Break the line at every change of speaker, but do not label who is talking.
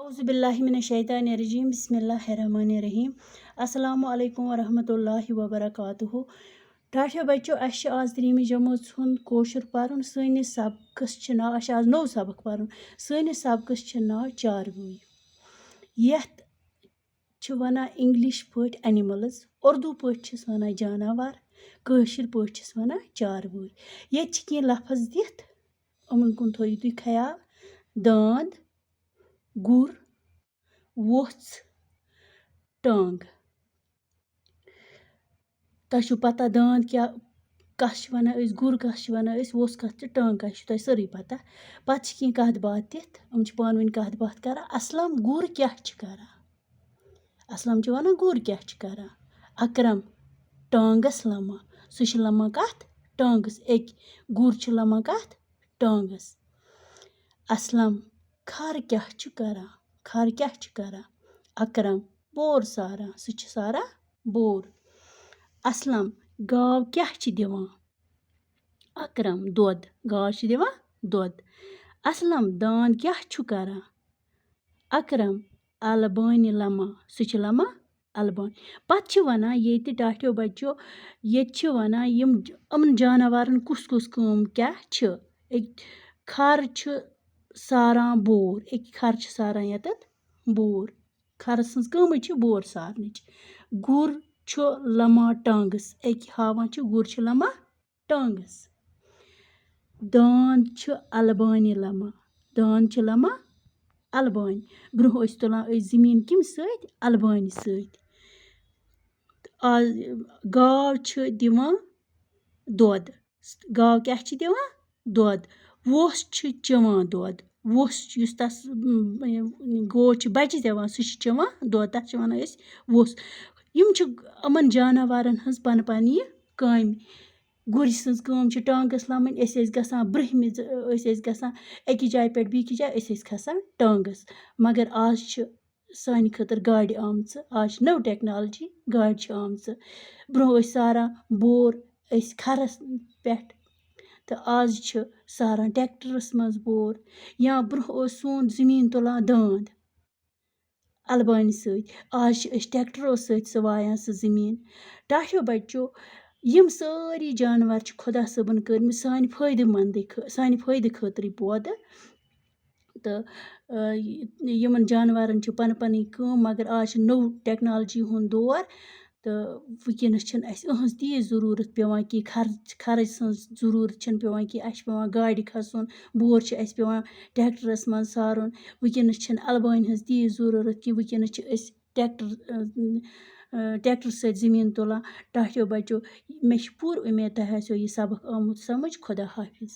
औज़ुबिल्लाहिमिनश्शैतानिर्रजीम बिस्मिल्लाहिर्रहमानिर्रहीम अस्सलामु अलैकुम वरहमतुल्लाहि वबरकातुहु। ठाठो बच्चो अश आज 3 जमात हुंद कोशर परन सैनिस सबकस नाव अश आज नौ सबक परन सैनिस सबकस नाव चारवई यथ वना इंग्लिश पट एनिमल्स उर्दू पट वना जानवर कशर पट वना चारवई ये कह लफज दिथ उमन कुन थो तुम ख्याल दांद गुर वोच टांग तह पता दांद क्या कस वन गुर कस वन वोस कस टांग कस तह सारी पता पत् कह कत बात दिथ पान वन कत बात कर असलम गुर क्या कर असलम वन गुर क्या कर अकरम टांगस लमा सह लमा कत टांगस एक गुर लमा कत टांगस असलम खर क्या कर खर क्या कर अकरम बोर सारा सह सारा बोर असलम गाव क्या दिवान अकरम दोद गाव दिवान दोद असलम दांद क्या कर अकरम अलबानी लमा सह लमा अलबान पत् वना ये टाठो बच्चो ये वना यमन जानवरन कुस कुस काम क्या खर सारान बोर एक खर सारान यतत बोर खर सज कम बोर सारनच गुर लमा टांगस एक हावन गुर लमा टांगस दांद अलबानी लमा दांद लमा अलबानी ब्रोह तुलान जमीन कम सत अलबानी सत गाव दिवान दोद गाव क्या दिवान दोद वोस चवान दोद वोस तस गो बच्चे दिवान सह चवान दोद तथ वन वोस यमन जानवरन हज पन पन यह काम गुर सज काम टांगस लमन गसान ब्रहमि गसान अकिस जाय पे बीकिस जाय खसान टांगस मगर आज सान खतर गाड़ आमच आज नव टेक्नोलॉजी गाड़ आमच ब्रोह सारान बोर खरस पे तो आज सारान ट्रैक्टरस मज बोर या ब्रोह सोन जमीन तुलान दांद अलबानी सत आज ट्रैक्टरों सत वायान सह जमीन टाठो बच्चो यम सारी जानवर खुदा सबन कर्म सान फायदे खतर पैदा तो यमन जानवरन पन पन काम मगर आज नव टेक्नोलॉजी हुंद दौर तो वनकस अहज तीज जरूरत पेवान कि खर्च सज जरूरत पेवान कि पेवान गाड़ खसन बोर पेवान ट्रैक्टरस मज सारुन वनकस अलबानी हज तीज जरूरत कि वनकस ट्रैक्टर सत जमीन तुलान टाठो बच्चो मे पूर उम्मीद तह आसो यह सबक आमुत समझ खुदा हाफिज।